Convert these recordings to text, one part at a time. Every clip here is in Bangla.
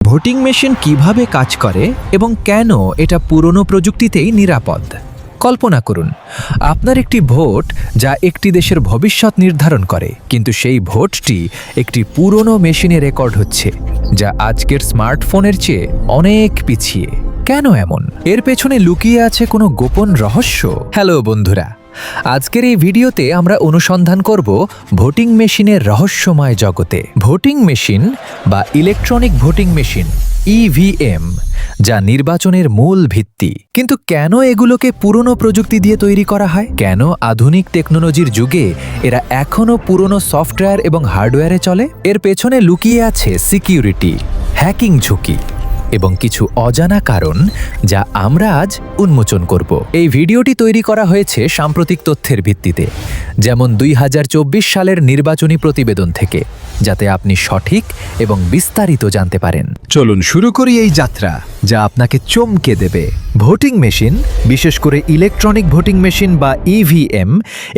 ভোটিং মেশিন কিভাবে কাজ করে এবং কেন এটা পুরনো প্রযুক্তিতেই নিরাপদ? কল্পনা করুন, আপনার একটি ভোট যা একটি দেশের ভবিষ্যৎ নির্ধারণ করে, কিন্তু সেই ভোটটি একটি পুরনো মেশিনে রেকর্ড হচ্ছে, যা আজকের স্মার্টফোনের চেয়ে অনেক পিছিয়ে। কেন এমন? এর পেছনে লুকিয়ে আছে কোনো গোপন রহস্য? হ্যালো বন্ধুরা, আজকের এই ভিডিওতে আমরা অনুসন্ধান করব ভোটিং মেশিনের রহস্যময় জগতে। ভোটিং মেশিন বা ইলেকট্রনিক ভোটিং মেশিন ইভিএম, যা নির্বাচনের মূল ভিত্তি। কিন্তু কেন এগুলোকে পুরনো প্রযুক্তি দিয়ে তৈরি করা হয়? কেন আধুনিক টেকনোলজির যুগে এরা এখনও পুরনো সফটওয়্যার এবং হার্ডওয়্যারে চলে? এর পেছনে লুকিয়ে আছে সিকিউরিটি, হ্যাকিং ঝুঁকি এবং কিছু অজানা কারণ, যা আমরা আজ উন্মোচন করব। এই ভিডিওটি তৈরি করা হয়েছে সাম্প্রতিক তথ্যের ভিত্তিতে, যেমন 2024 সালের নির্বাচনী প্রতিবেদন থেকে, যাতে আপনি সঠিক এবং বিস্তারিত জানতে পারেন। চলুন শুরু করি এই যাত্রা, যা আপনাকে চমকে দেবে। ভোটিং মেশিন, বিশেষ করে ইলেকট্রনিক ভোটিং মেশিন বা ইভিএম,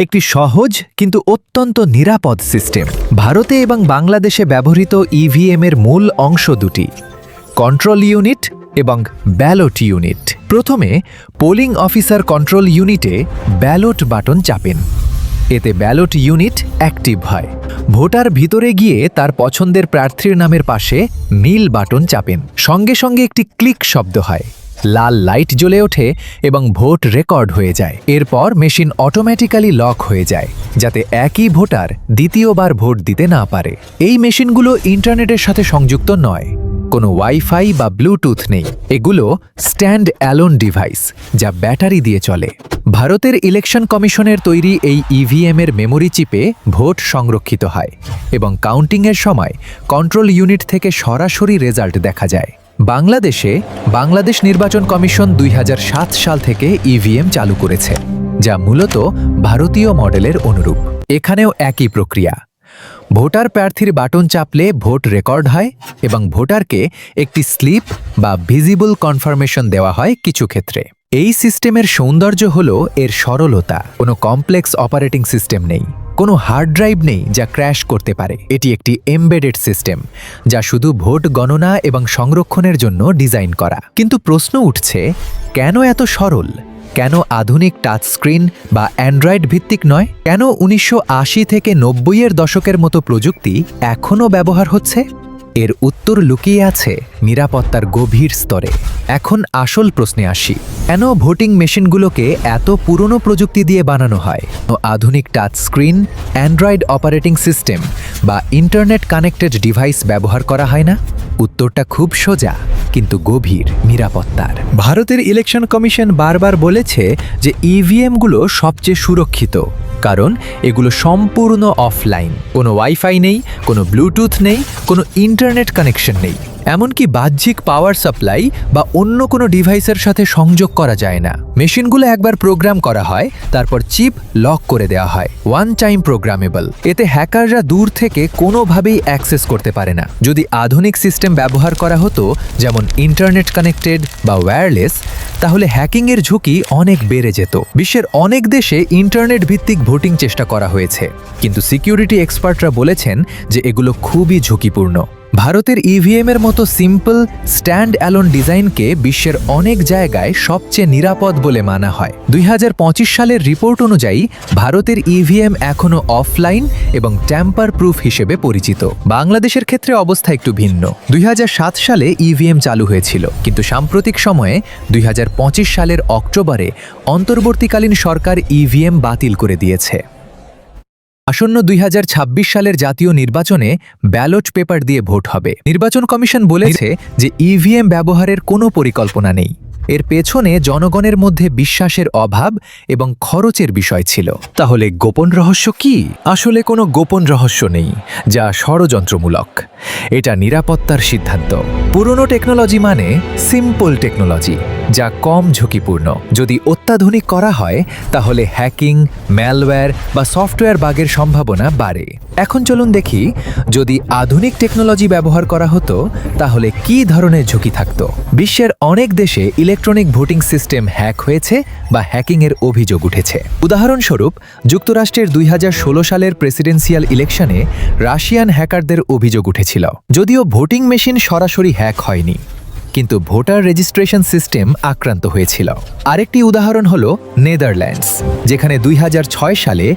একটি সহজ কিন্তু অত্যন্ত নিরাপদ সিস্টেম। ভারতে এবং বাংলাদেশে ব্যবহৃত ইভিএম এর মূল অংশ দুটি: কন্ট্রোল ইউনিট এবং ব্যালট ইউনিট। প্রথমে পোলিং অফিসার কন্ট্রোল ইউনিটে ব্যালট বাটন চাপেন। এতে ব্যালট ইউনিট অ্যাক্টিভ হয়। ভোটার ভিতরে গিয়ে তার পছন্দের প্রার্থীর নামের পাশে নীল বাটন চাপেন। সঙ্গে সঙ্গে একটি ক্লিক শব্দ হয়, লাল লাইট জ্বলে ওঠে এবং ভোট রেকর্ড হয়ে যায়। এরপর মেশিন অটোমেটিক্যালি লক হয়ে যায়, যাতে একই ভোটার দ্বিতীয়বার ভোট দিতে না পারে। এই মেশিনগুলো ইন্টারনেটের সাথে সংযুক্ত নয়, কোনো ওয়াইফাই বা ব্লুটুথ নেই। এগুলো স্ট্যান্ড অ্যালোন ডিভাইস, যা ব্যাটারি দিয়ে চলে। ভারতের ইলেকশন কমিশনের তৈরি এই ইভিএম এর মেমোরি চিপে ভোট সংরক্ষিত হয় এবং কাউন্টিংয়ের সময় কন্ট্রোল ইউনিট থেকে সরাসরি রেজাল্ট দেখা যায়। বাংলাদেশে বাংলাদেশ নির্বাচন কমিশন 2007 সাল থেকে ইভিএম চালু করেছে, যা মূলত ভারতীয় মডেলের অনুরূপ। এখানেও একই প্রক্রিয়া। ভোটার প্রার্থীর বাটন চাপলে ভোট রেকর্ড হয় এবং ভোটারকে একটি স্লিপ বা ভিজিবল কনফার্মেশন দেওয়া হয় কিছু ক্ষেত্রে। এই সিস্টেমের সৌন্দর্য হল এর সরলতা। কোনো কমপ্লেক্স অপারেটিং সিস্টেম নেই, কোনো হার্ড ড্রাইভ নেই যা ক্র্যাশ করতে পারে। এটি একটি এমবেডেড সিস্টেম, যা শুধু ভোট গণনা এবং সংরক্ষণের জন্য ডিজাইন করা। কিন্তু প্রশ্ন উঠছে, কেন এত সরল? কেন আধুনিক টাচ স্ক্রিন বা অ্যান্ড্রয়েড ভিত্তিক নয়? কেন 1980 থেকে 90-এর দশকের মতো প্রযুক্তি এখনও ব্যবহার হচ্ছে? এর উত্তর লুকিয়ে আছে নিরাপত্তার গভীর স্তরে। এখন আসল প্রশ্নে আসি, কেন ভোটিং মেশিনগুলোকে এত পুরনো প্রযুক্তি দিয়ে বানানো হয়? আধুনিক touch screen, Android operating system বা ইন্টারনেট কানেক্টেড ডিভাইস ব্যবহার করা হয় না? উত্তরটা খুব সোজা, কিন্তু গভীর: নিরাপত্তার। ভারতের ইলেকশন কমিশন বারবার বলেছে যে ইভিএমগুলো সবচেয়ে সুরক্ষিত, কারণ এগুলো সম্পূর্ণ অফলাইন। কোনো ওয়াইফাই নেই, কোনো ব্লুটুথ নেই, কোনো ইন্টারনেট কানেকশন নেই। এমনকি বাহ্যিক পাওয়ার সাপ্লাই বা অন্য কোনো ডিভাইসের সাথে সংযোগ করা যায় না। মেশিনগুলো একবার প্রোগ্রাম করা হয়, তারপর চিপ লক করে দেওয়া হয়। One time programmable. এতে হ্যাকাররা দূর থেকে কোনোভাবেই অ্যাক্সেস করতে পারে না। যদি আধুনিক সিস্টেম ব্যবহার করা হতো, যেমন ইন্টারনেট কানেক্টেড বা ওয়্যারলেস, তাহলে হ্যাকিংয়ের ঝুঁকি অনেক বেড়ে যেত। বিশ্বের অনেক দেশে ইন্টারনেট ভিত্তিক ভোটিং চেষ্টা করা হয়েছে, কিন্তু সিকিউরিটি এক্সপার্টরা বলেছেন যে এগুলো খুবই ঝুঁকিপূর্ণ। ভারতের ইভিএম এর মতো সিম্পল স্ট্যান্ড অ্যালোন ডিজাইনকে বিশ্বের অনেক জায়গায় সবচেয়ে নিরাপদ বলে মানা হয়। 2025 সালের রিপোর্ট অনুযায়ী ভারতের ইভিএম এখনও অফলাইন এবং ট্যাম্পার প্রুফ হিসেবে পরিচিত। বাংলাদেশের ক্ষেত্রে অবস্থা একটু ভিন্ন। 2007 সালে ইভিএম চালু হয়েছিল, কিন্তু সাম্প্রতিক সময়ে 2025 সালের অক্টোবরে অন্তর্বর্তীকালীন সরকার ইভিএম বাতিল করে দিয়েছে। আসন্ন 2026 সালের জাতীয় নির্বাচনে ব্যালট পেপার দিয়ে ভোট হবে। নির্বাচন কমিশন বলেছে যে ইভিএম ব্যবহারের কোনো পরিকল্পনা নেই। এর পেছনে জনগণের মধ্যে বিশ্বাসের অভাব এবং খরচের বিষয় ছিল। তাহলে গোপন রহস্য কি? আসলে কোনো গোপন রহস্য নেই, যা ষড়যন্ত্রমূলক। এটা নিরাপত্তার সিদ্ধান্ত। পুরনো টেকনোলজি মানে সিম্পল টেকনোলজি, যা কম ঝুঁকিপূর্ণ। যদি অত্যাধুনিক করা হয়, তাহলে হ্যাকিং, ম্যালওয়্যার বা সফটওয়্যার বাগের সম্ভাবনা বাড়ে। এখন চলুন দেখি, যদি আধুনিক টেকনোলজি ব্যবহার করা হতো, তাহলে কী ধরনের ঝুঁকি থাকত। বিশ্বের অনেক দেশে ইলেকট্রনিক ভোটিং সিস্টেম হ্যাক হয়েছে বা হ্যাকিংয়ের অভিযোগ উঠেছে। উদাহরণস্বরূপ, যুক্তরাষ্ট্রের 2016 সালের প্রেসিডেন্সিয়াল ইলেকশনে রাশিয়ান হ্যাকারদের অভিযোগ উঠেছিল। যদিও ভোটিং মেশিন সরাসরি হ্যাক হয়নি, কিন্তু ভোটার রেজিস্ট্রেশন সিস্টেম আক্রান্ত হয়েছিল। আরেকটি উদাহরণ হল নেদারল্যান্ডস, যেখানে 2006 সালে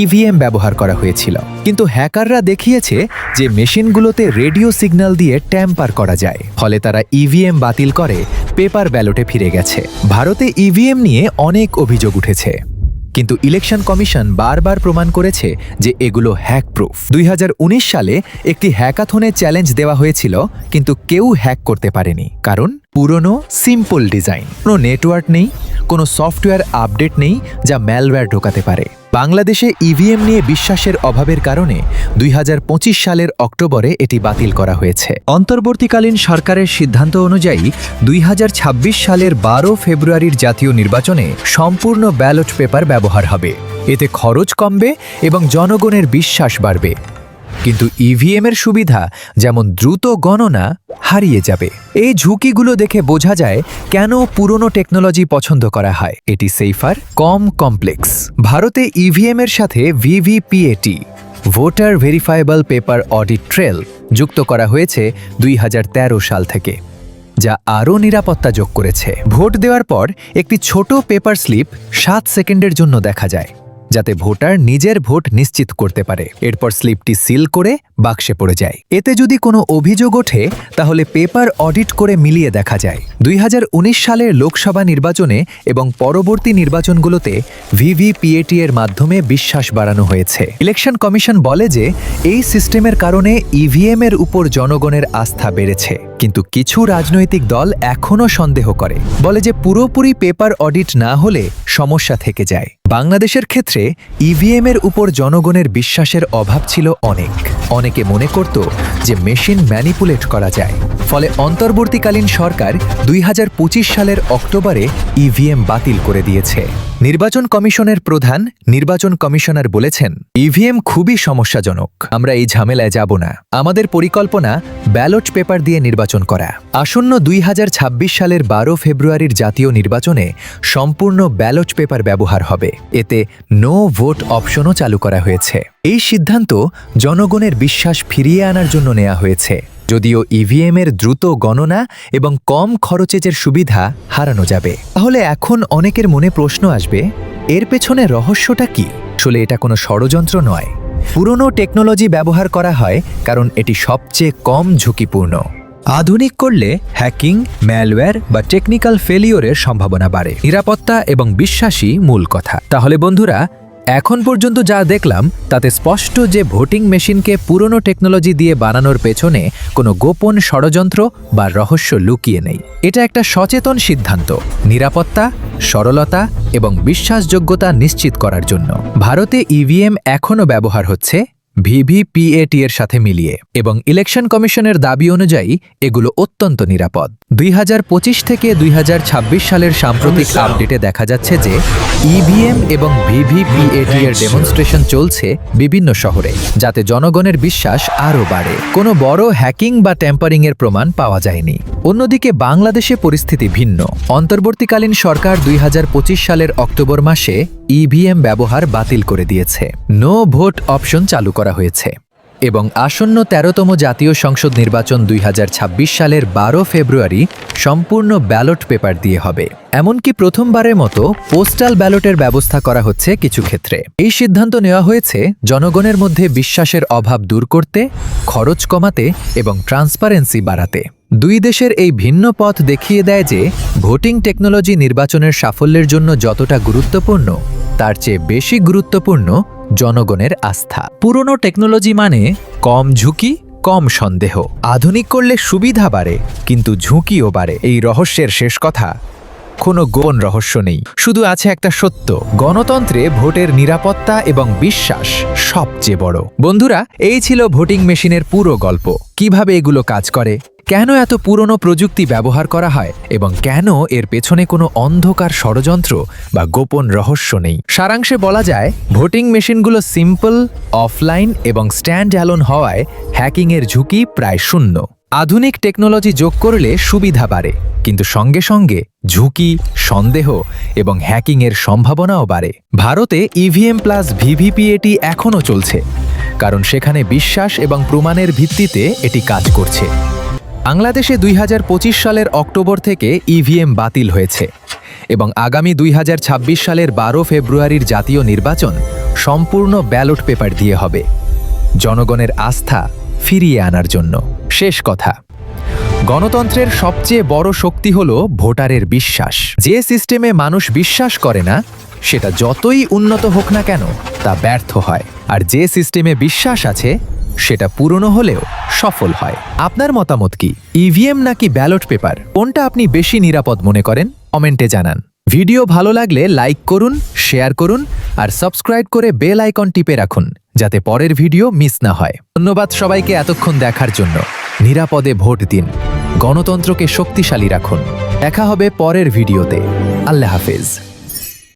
ইভিএম ব্যবহার করা হয়েছিল, কিন্তু হ্যাকাররা দেখিয়েছে যে মেশিনগুলোতে রেডিও সিগন্যাল দিয়ে ট্যাম্পার করা যায়, ফলে তারা ইভিএম বাতিল করে পেপার ব্যালটে ফিরে গেছে। ভারতে ইভিএম নিয়ে অনেক অভিযোগ উঠেছে, কিন্তু ইলেকশন কমিশন বারবার প্রমাণ করেছে যে এগুলো হ্যাক প্রুফ। 2019 সালে একটি হ্যাকাথনে চ্যালেঞ্জ দেওয়া হয়েছিল, কিন্তু কেউ হ্যাক করতে পারেনি, কারণ পুরনো সিম্পল ডিজাইন, কোনো নেটওয়ার্ক নেই, কোনো সফটওয়্যার আপডেট নেই যা ম্যালওয়্যার ঢোকাতে পারে। বাংলাদেশে ইভিএম নিয়ে বিশ্বাসের অভাবের কারণে 2025 সালের অক্টোবরে এটি বাতিল করা হয়েছে। অন্তর্বর্তীকালীন সরকারের সিদ্ধান্ত অনুযায়ী 2026 সালের 12 ফেব্রুয়ারির জাতীয় নির্বাচনে সম্পূর্ণ ব্যালট পেপার ব্যবহার হবে। এতে খরচ কমবে এবং জনগণের বিশ্বাস বাড়বে। কিন্তু ইভিএমের সুবিধা, যেমন দ্রুত গণনা, হারিয়ে যাবে। এই ঝুঁকিগুলো দেখে বোঝা যায় কেন পুরনো টেকনোলজি পছন্দ করা হয়। এটি সেফার, কম কমপ্লেক্স। ভারতে ইভিএমের সাথে VVPAT, voter verifiable paper audit trail, যুক্ত করা হয়েছে 2013 সাল থেকে, যা আরও নিরাপত্তা যোগ করেছে। ভোট দেওয়ার পর একটি ছোট পেপার স্লিপ 7 সেকেন্ডের জন্য দেখা যায়, যাতে ভোটার নিজের ভোট নিশ্চিত করতে পারে। এরপর স্লিপটি সিল করে বাক্সে পড়ে যায়। এতে যদি কোনো অভিযোগ ওঠে, তাহলে পেপার অডিট করে মিলিয়ে দেখা যায়। 2019 সালের লোকসভা নির্বাচনে এবং পরবর্তী নির্বাচনগুলোতে ভিভিপিএটি এর মাধ্যমে বিশ্বাস বাড়ানো হয়েছে। ইলেকশন কমিশন বলে যে এই সিস্টেমের কারণে ইভিএম এর উপর জনগণের আস্থা বেড়েছে, কিন্তু কিছু রাজনৈতিক দল এখনও সন্দেহ করে, বলে যে পুরোপুরি পেপার অডিট না হলে সমস্যা থেকে যায়। বাংলাদেশের ক্ষেত্রে ইভিএম এর উপর জনগণের বিশ্বাসের অভাব ছিল অনেকে মনে করত যে মেশিন ম্যানিপুলেট করা যায়। ফলে অন্তর্বর্তীকালীন সরকার 2025 সালের অক্টোবরে ইভিএম বাতিল করে দিয়েছে। নির্বাচন কমিশনের প্রধান নির্বাচন কমিশনার বলেছেন, ইভিএম খুবই সমস্যাজনক, আমরা এই ঝামেলায় যাব না। আমাদের পরিকল্পনা ব্যালট পেপার দিয়ে নির্বাচন করা। আসন্ন 2026 সালের 12 ফেব্রুয়ারির জাতীয় নির্বাচনে সম্পূর্ণ ব্যালট পেপার ব্যবহার হবে। এতে নো ভোট অপশনও চালু করা হয়েছে। এই সিদ্ধান্ত জনগণের বিশ্বাস ফিরিয়ে আনার জন্য নেওয়া হয়েছে। যদিও ইভিএম এর দ্রুত গণনা এবং কম খরচের সুবিধা হারানো যাবে। তাহলে এখন অনেকের মনে প্রশ্ন আসবে, এর পেছনে রহস্যটা কি? আসলে এটা কোনো ষড়যন্ত্র নয়। পুরনো টেকনোলজি ব্যবহার করা হয় কারণ এটি সবচেয়ে কম ঝুঁকিপূর্ণ। আধুনিক করলে হ্যাকিং, ম্যালওয়্যার বা টেকনিক্যাল ফেলিওরের সম্ভাবনা বাড়ে। নিরাপত্তা এবং বিশ্বাসই মূল কথা। তাহলে বন্ধুরা, এখন পর্যন্ত যা দেখলাম তাতে স্পষ্ট যে ভোটিং মেশিনকে পুরনো টেকনোলজি দিয়ে বানানোর পেছনে কোনো গোপন ষড়যন্ত্র বা রহস্য লুকিয়ে নেই। এটা একটা সচেতন সিদ্ধান্ত, নিরাপত্তা, সরলতা এবং বিশ্বাসযোগ্যতা নিশ্চিত করার জন্য। ভারতে ইভিএম এখনও ব্যবহার হচ্ছে ভিভিপিএটি এর সাথে মিলিয়ে, এবং ইলেকশন কমিশনের দাবি অনুযায়ী এগুলো অত্যন্ত নিরাপদ। 2025 থেকে 2026 সালের সাম্প্রতিক আপডেটে দেখা যাচ্ছে যে ইভিএম এবং ভিভিপিএটি এর ডেমনস্ট্রেশন চলছে বিভিন্ন শহরে, যাতে জনগণের বিশ্বাস আরও বাড়ে। কোনো বড় হ্যাকিং বা ট্যাম্পারিং এর প্রমাণ পাওয়া যায়নি। অন্যদিকে বাংলাদেশে পরিস্থিতি ভিন্ন। অন্তর্বর্তীকালীন সরকার 2025 সালের অক্টোবর মাসে ইভিএম ব্যবহার বাতিল করে দিয়েছে। নো ভোট অপশন চালু করা হয়েছে এবং আসন্ন 13তম জাতীয় সংসদ নির্বাচন 2026 সালের 12 ফেব্রুয়ারি সম্পূর্ণ ব্যালট পেপার দিয়ে হবে। এমনকি প্রথমবারের মতো পোস্টাল ব্যালটের ব্যবস্থা করা হচ্ছে কিছু ক্ষেত্রে। এই সিদ্ধান্ত নেওয়া হয়েছে জনগণের মধ্যে বিশ্বাসের অভাব দূর করতে, খরচ কমাতে এবং ট্রান্সপারেন্সি বাড়াতে। দুই দেশের এই ভিন্ন পথ দেখিয়ে দেয় যে ভোটিং টেকনোলজি নির্বাচনের সাফল্যের জন্য যতটা গুরুত্বপূর্ণ, তার চেয়ে বেশি গুরুত্বপূর্ণ জনগণের আস্থা। পুরনো টেকনোলজি মানে কম ঝুঁকি, কম সন্দেহ। আধুনিক করলে সুবিধা বাড়ে, কিন্তু ঝুঁকিও বাড়ে। এই রহস্যের শেষ কথা, কোনো গোপন রহস্য নেই, শুধু আছে একটা সত্য: গণতন্ত্রে ভোটের নিরাপত্তা এবং বিশ্বাস সবচেয়ে বড়। বন্ধুরা, এই ছিল ভোটিং মেশিনের পুরো গল্প। কিভাবে এগুলো কাজ করে, কেন এত পুরনো প্রযুক্তি ব্যবহার করা হয় এবং কেন এর পেছনে কোনো অন্ধকার ষড়যন্ত্র বা গোপন রহস্য নেই। সারাংশে বলা যায়, ভোটিং মেশিনগুলো সিম্পল, অফলাইন এবং স্ট্যান্ড অ্যালোন হওয়ায় হ্যাকিংয়ের ঝুঁকি প্রায় শূন্য। আধুনিক টেকনোলজি যোগ করলে সুবিধা বাড়ে, কিন্তু সঙ্গে সঙ্গে ঝুঁকি, সন্দেহ এবং হ্যাকিংয়ের সম্ভাবনাও বাড়ে। ভারতে ইভিএম প্লাস ভিভিপিএটি এখনও চলছে, কারণ সেখানে বিশ্বাস এবং প্রমাণের ভিত্তিতে এটি কাজ করছে। বাংলাদেশে 2025 সালের অক্টোবর থেকে ইভিএম বাতিল হয়েছে এবং আগামী 2026 সালের 12 ফেব্রুয়ারির জাতীয় নির্বাচন সম্পূর্ণ ব্যালট পেপার দিয়ে হবে, জনগণের আস্থা ফিরিয়ে আনার জন্য। শেষ কথা, গণতন্ত্রের সবচেয়ে বড় শক্তি হল ভোটারের বিশ্বাস। যে সিস্টেমে মানুষ বিশ্বাস করে না, সেটা যতই উন্নত হোক না কেন তা ব্যর্থ হয়, আর যে সিস্টেমে বিশ্বাস আছে সেটা পুরনো হলেও সফল হয়। আপনার মতামত কি? ইভিএম নাকি ব্যালট পেপার, কোনটা আপনি বেশি নিরাপদ মনে করেন? কমেন্টে জানান। ভিডিও ভালো লাগলে লাইক করুন, শেয়ার করুন আর সাবস্ক্রাইব করে বেল আইকন টিপে রাখুন, যাতে পরের ভিডিও মিস না হয়। ধন্যবাদ সবাইকে এতক্ষণ দেখার জন্য। নিরাপদে ভোট দিন, গণতন্ত্রকে শক্তিশালী রাখুন। দেখা হবে পরের ভিডিওতে। আল্লাহ হাফেজ।